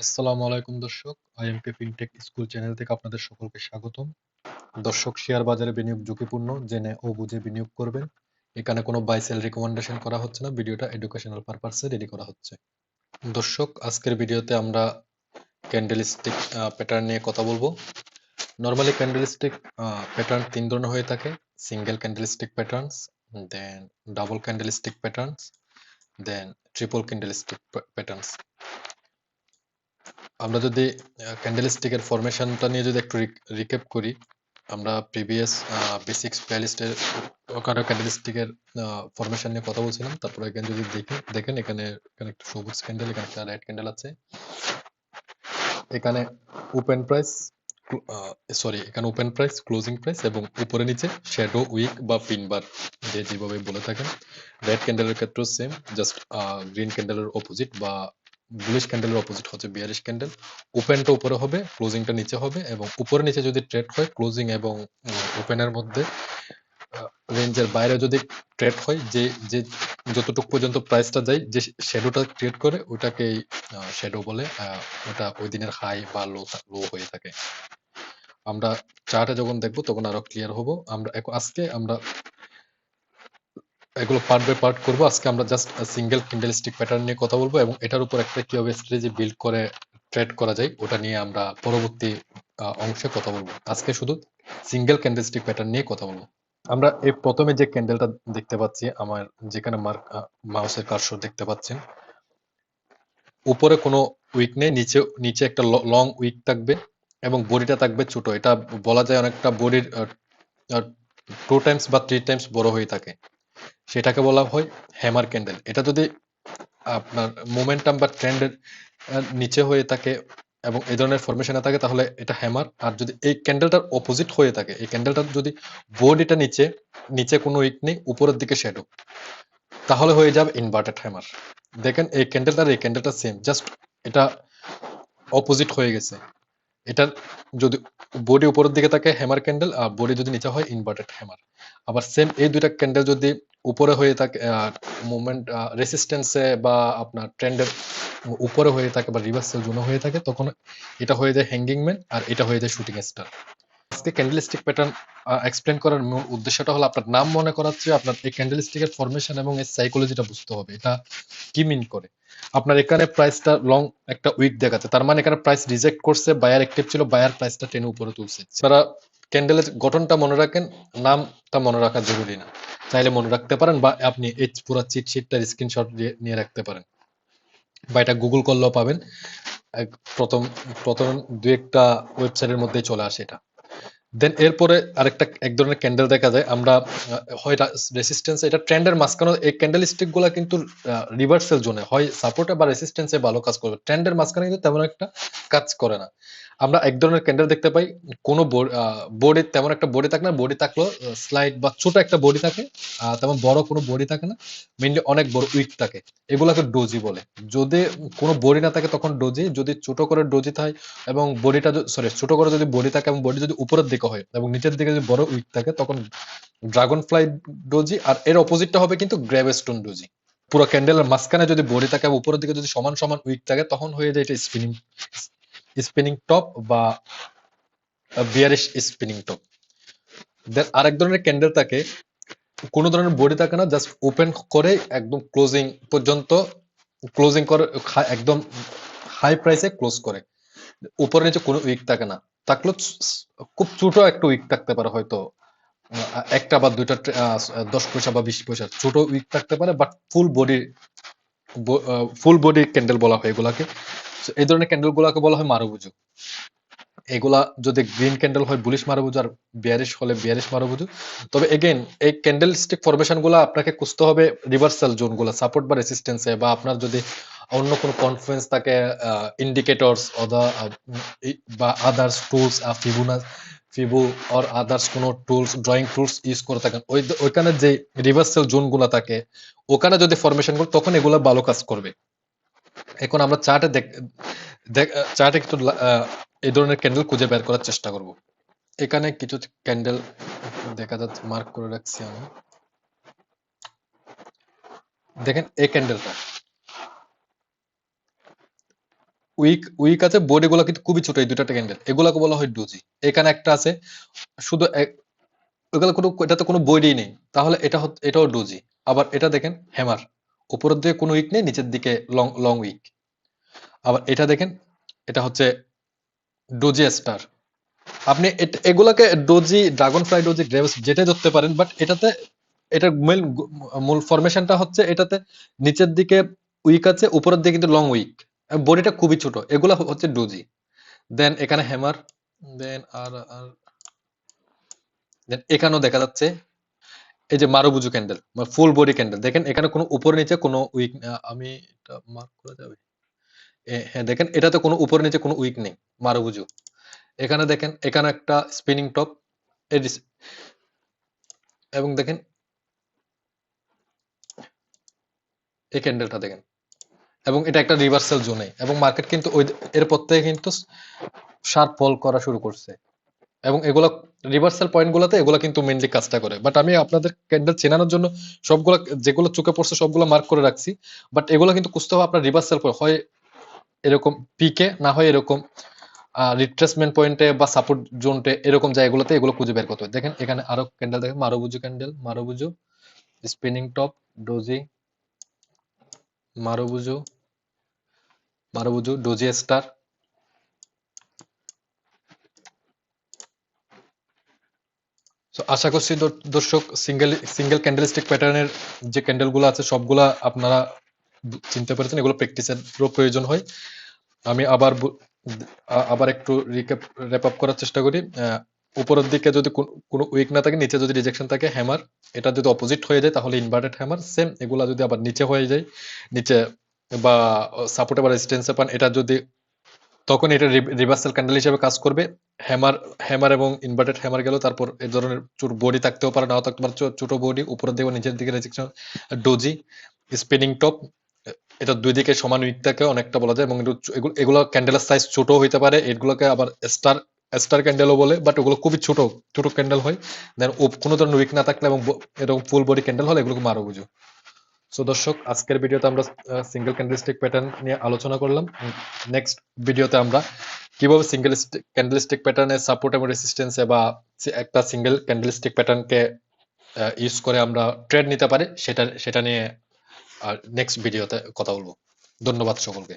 আসসালামু আলাইকুম দর্শক, আইএমকে ফিনটেক স্কুল চ্যানেল থেকে আপনাদের সকলকে স্বাগতম। দর্শক, শেয়ার বাজারে বিনিয়োগ ঝুঁকিপূর্ণ, জেনে ও বুঝে বিনিয়োগ করবেন। এখানে কোনো বাই সেল রিকমেন্ডেশন করা হচ্ছে না, ভিডিওটা এডুকেশনাল পারপাসে রেডি করা হচ্ছে। দর্শক, আজকের ভিডিওতে আমরা ক্যান্ডেলস্টিক প্যাটার্ন নিয়ে কথা বলবো। নর্মালি ক্যান্ডেলস্টিক প্যাটার্ন তিন ধরনের হয়ে থাকে: সিঙ্গেল ক্যান্ডেলস্টিক প্যাটার্নস, দেন ডাবল ক্যান্ডেলস্টিক প্যাটার্নস, দেন ট্রিপল ক্যান্ডেলস্টিক প্যাটার্নস। আমরা যদি ক্যান্ডেলস্টিকের ফরমেশনটা নিয়ে যদি একটু রিক্যাপ করি, আমরা প্রিভিয়াস বেসিক্স প্লেলিস্টের ওখানে ক্যান্ডেলস্টিকের ফরমেশন নিয়ে কথা বলছিলাম। তারপরে এখানে যদি দেখেন এখানে একটা সবুজ ক্যান্ডেল, এখানে একটা রেড ক্যান্ডেল আছে। এখানে ওপেন প্রাইস এখানে ওপেন প্রাইস, ক্লোজিং প্রাইস এবং উপরে নিচে শ্যাডো উইক বা পিনবার যে যেভাবে বলে থাকেন। রেড ক্যান্ডেলের ক্ষেত্রেও সেম, জাস্ট গ্রিন ক্যান্ডেলের অপোজিট বা বুলিশ ক্যান্ডেলের অপোজিট হচ্ছে বিয়ারিশ ক্যান্ডেল। ওপেনটা উপরে হবে, ক্লোজিংটা নিচে হবে, এবং উপরে নিচে যদি ট্রেড হয়, ক্লোজিং এবং ওপেনের মধ্যে রেঞ্জের বাইরে যদি ট্রেড হয়, যে যে যতটুকু পর্যন্ত প্রাইসটা যায়, যে শ্যাডোটা ক্রিয়েট করে ওটাকেই শ্যাডো বলে। ওটা ওই দিনের হাই বা লো হয়ে থাকে। আমরা চার্টে যখন দেখবো তখন আরো ক্লিয়ার হবো। আজকে আমরা এগুলো পার্ট বাই পার্ট করবো। আজকে আমরা জাস্ট সিঙ্গেল ক্যান্ডেলস্টিক প্যাটার্ন নিয়ে কথা বলবো এবং এটার উপর একটা কিভাবে স্ট্র্যাটেজি বিল্ড করে ট্রেড করা যায় ওটা নিয়ে আমরা পরবর্তী অংশে কথা বলবো। আজকে শুধু সিঙ্গেল ক্যান্ডেলস্টিক প্যাটার্ন নিয়ে কথা বলবো। আমরা এই প্রথমে যে ক্যান্ডেলটা দেখতে পাচ্ছি, আমার যেখানে মাউসের কার্সর দেখতে পাচ্ছেন, উপরে কোনো উইক নেই, নিচে নিচে একটা লং উইক থাকবে এবং বডিটা থাকবে ছোট। এটা বলা যায় অনেকটা বডির 2 টাইমস বা 3 টাইমস বড় হয়ে থাকে। সেটাকে বলা হয় হ্যামার ক্যান্ডেল। এটা যদি আপনার মোমেন্টাম বা ট্রেন্ডের নিচে হয়ে থাকে এবং এই ধরনের ফরমেশনে থাকে তাহলে এটা হ্যামার। আর যদি এই ক্যান্ডেলটার অপোজিট হয়ে থাকে, এই ক্যান্ডেলটার যদি বডিটা নিচে নিচে কোনো উইক নেই, উপরের দিকে শ্যাডো, তাহলে হয়ে যাবে ইনভার্টেড হ্যামার। দেখেন এই ক্যান্ডেলটা আর এই ক্যান্ডেলটা সেম, জাস্ট এটা অপোজিট হয়ে গেছে। এটার যদি বডি উপরের দিকে থাকে হ্যামার ক্যান্ডেল, আর বডি যদি নিচে হয় ইনভার্টেড হ্যামার। আবার সেম এই দুইটা ক্যান্ডেল যদি উপরে হয়ে থাকে, মুভমেন্ট রেসিস্ট্যান্সে বা আপনার ট্রেন্ডের উপরে হয়ে থাকে বা রিভার্সাল জোনে হয়ে থাকে, তখন এটা হয়ে যায় হ্যাঙ্গিং ম্যান আর এটা হয়ে যায় শুটিং স্টার। আজকে ক্যান্ডেলস্টিক প্যাটার্ন এক্সপ্লেন করার মূল উদ্দেশ্যটা হলো আপনার নাম মনে করাচ্ছে, আপনার এই ক্যান্ডেলস্টিকের ফরমেশন এবং এর সাইকোলজিটা বুঝতে হবে, এটা কি মিন করে। আপনার এখানে প্রাইসটা লং একটা উইক দেখাচ্ছে, তার মানে এখানে প্রাইস রিজেক্ট করছে, বায়ার অ্যাক্টিভ ছিল, বায়ার প্রাইসটা টেনে উপরে তুলছে। আপনারা ক্যান্ডেলের গঠনটা মনে রাখেন, নামটা মনে রাখা জরুরি না, চাইলে মনে রাখতে পারেন বা আপনি এই পুরো চিট শিটটার স্ক্রিনশট নিয়ে রাখতে পারেন বা এটা গুগল করলেও পাবেন। প্রথম প্রথম দু একটা ওয়েবসাইটের মধ্যেই চলে আসে এটা। দেন এরপরে আরেকটা এক ধরনের ক্যান্ডেল দেখা যায়, আমরা হয় রেসিস্ট্যান্স, এটা ট্রেন্ডের মাঝখানে এই ক্যান্ডেল স্টিক গুলা কিন্তু রিভার্সাল জোনে হয়, সাপোর্টে বা রেসিস্ট্যান্সে ভালো কাজ করবে, ট্রেন্ডের মাঝখানে কিন্তু তেমন একটা কাজ করে না। আমরা এক ধরনের ক্যান্ডেল দেখতে পাই, কোনো বডি তেমন একটা বডি থাকে না, বডি থাকলেও স্লাইড বা ছোট একটা বডি থাকে, তেমন বড় কোনো বডি থাকে না, মেইনলি অনেক বড় উইক থাকে, এগুলাকে ডোজি বলে। যদি কোনো বডি না থাকে তখন ডোজি, যদি ছোট করে ডোজি থাকে এবং বডিটা ছোট করে যদি বডি থাকে এবং বডি যদি উপরের দিকে হয় এবং নিচের দিকে যদি বড় উইক থাকে তখন ড্রাগন ফ্লাই ডোজি, আর এর অপোজিটটা হবে কিন্তু গ্রেভস্টোন ডোজি। পুরো ক্যান্ডেলের মাঝখানে যদি বডি থাকে এবং উপরের দিকে যদি সমান সমান উইক থাকে তখন হয়ে যায় এটা স্পিনিং স্পিনিং টপ বা বিয়ারিশ স্পিনিং টপ। দেন আরেক ধরনের ক্যান্ডেল থাকে, কোনো ধরনের বডি থাকে না, জাস্ট ওপেন করে একদম ক্লোজিং পর্যন্ত, ক্লোজিং করে একদম হাই প্রাইসে ক্লোজ করে, উপরে নিচে কোনো উইক থাকে না। থাকলেও খুব ছোট একটা উইক থাকতে পারে, হয়তো একটা বা দুইটা 10 পয়সা বা 20 পয়সা ছোট উইক থাকতে পারে, বাট ফুল বডি ক্যান্ডেল বলা হয় এগুলাকে। এই ধরনের ক্যান্ডেল গুলাকে বলা হয় মারুবুজু। এগুলা যদি গ্রিন ক্যান্ডেল হয় বুলিশ মারুবুজু, আর বিয়ারিশ হলে বিয়ারিশ মারুবুজু। তবে এগেন এই ক্যান্ডেল স্টিক ফরমেশন গুলা আপনাকে খুঁজতে হবে রিভার্সাল জোন গুলা, সাপোর্ট বা রেসিস্টেন্সে, বা আপনার যদি অন্য কোনো কনফারেন্স থাকে, ইন্ডিকেটরস বা আদার্স টুলস, ফিবু অর আদার্স কোনো টুলস, ড্রয়িং টুলস ইউজ করে থাকেন, ওইখানে যে রিভার্সাল জোন গুলা থাকে ওখানে যদি ফরমেশন গুলো, তখন এগুলা ভালো কাজ করবে। এখন আমরা চার্টে একটু এই ধরনের ক্যান্ডেল খুঁজে বের করার চেষ্টা করব। এখানে কিছু ক্যান্ডেল দেখা যাচ্ছে, মার্ক করে রাখছি আমি। দেখেন এই ক্যান্ডেলটা উইক আছে, বডি গুলো কিন্তু খুবই ছোট, এই দুইটা ক্যান্ডেল, এগুলাকে বলা হয় ডোজি। এখানে একটা আছে শুধু এগুলো কোনো, এটাতে কোনো বডি নেই, তাহলে এটাও ডোজি। আবার এটা দেখেন হ্যামার, উপরের দিকে কোনো উইক নেই, নিচের দিকে লং লং উইক। আবার এটা দেখেন, এটা হচ্ছে ডোজি স্টার। আপনি এগুলাকে doji, dragon fly doji, graves যেটাই ধরতে পারেন, বাট এটার মূল ফরমেশনটা হচ্ছে এটাতে নিচের দিকে উইক আছে, উপরের দিকে কিন্তু লং উইক, বডিটা খুবই ছোট, এগুলা হচ্ছে ডোজি। দেন এখানে হ্যামার, দেন আর আর দেন এখানেও দেখা যাচ্ছে এই যে মারুবুজু ক্যান্ডেল, ফুল বডি ক্যান্ডেল। দেখেন এখানে কোনো উপরে নিচে কোনো উইক, আমি এটা মার্ক করা যাবে, হ্যাঁ দেখেন এটাতে কোনো উপরে নিচে কোনো উইক নেই, মারুবুজু। এখানে দেখেন, এখানে একটা স্পিনিং টপ, এবং দেখেন এই ক্যান্ডেলটা দেখেন, এবং এটা একটা রিভার্সাল জোনে, এবং মার্কেট কিন্তু ওই এরপর থেকে কিন্তু শার্প ফল করা শুরু করছে। এবং এগুলা রিভার্সাল পয়েন্ট গুলাতে এগুলা কিন্তু মেইনলি কাজটা করে। বাট আমি আপনাদের ক্যান্ডেল চেনানোর জন্য সবগুলা, যেগুলো চোখে পড়ছে সবগুলো মার্ক করে রাখছি। বাট এগুলো কিন্তু খুঁজতে হবে আপনার রিভার্সাল পয়েন্ট, হয় এরকম পিকে, না হয় এরকম রিট্রেসমেন্ট পয়েন্টে বা সাপোর্ট জোনটে, এরকম জায়গাগুলোতে এগুলো খুঁজে বের করতে হবে। দেখেন এখানে আরো ক্যান্ডেল দেখেন, মারুবুজু candle, মারুবুজু, spinning top, doji, মারুবুজু, মারুবুজু, doji star. তো আশা করছি দর্শক, সিঙ্গেল সিঙ্গেল ক্যান্ডেলস্টিক প্যাটার্নের যে ক্যান্ডেল গুলো আছে সবগুলা আপনারা চিনতে পেরেছেন। এগুলো প্র্যাকটিসের প্রয়োজন হয়। আমি আবার একটু র্যাপ আপ করার চেষ্টা করি। উপরের দিকে যদি কোনো উইক না থাকে, নিচে যদি রিজেকশন থাকে, হ্যামার, এটা যদি অপোজিট হয়ে যায় তাহলে ইনভার্টেড হ্যামার। সেম এগুলা যদি আবার নিচে হয়ে যায়, নিচে বা সাপোর্টে বা রেজিস্ট্যান্সে পান, এটা যদি, তখন এটা রিভার্সাল ক্যান্ডেল হিসেবে কাজ করবে। হ্যামার হ্যামার এবং ইনভার্টেড হ্যামার গেল, তারপর এই ধরনের ছোট বডি থাকতেও পারে, নাও থাকতে পারে, ছোট বডি, উপরের দিকে নিচের দিকে রেজেকশন, ডোজি, স্পিনিং টপ, এটা দুই দিকে সমান উইক থাকে অনেকটা বলা যায়। এবং এগুলো ক্যান্ডেলের সাইজ ছোট হইতে পারে, এগুলোকে আবার স্টার স্টার ক্যান্ডেলও বলে, বাট ওগুলো খুবই ছোট ছোট ক্যান্ডেল হয়। দেন কোনো ধরনের উইক না থাকলে এবং এরকম ফুল বডি ক্যান্ডেল হলে এগুলোকে মারো বুঝো। সো দর্শক, আজকের ভিডিওতে আমরা সিঙ্গেল ক্যান্ডেলস্টিক প্যাটার্ন নিয়ে আলোচনা করলাম। নেক্সট ভিডিওতে আমরা কিভাবে সিঙ্গেল ক্যান্ডেলস্টিক প্যাটার্নের সাপোর্ট এবং রেসিস্টেন্সে বা একটা সিঙ্গেল ক্যান্ডেলস্টিক প্যাটার্নকে ইউজ করে আমরা ট্রেড নিতে পারি, সেটা নিয়ে নেক্সট ভিডিওতে কথা বলবো। ধন্যবাদ সকলকে।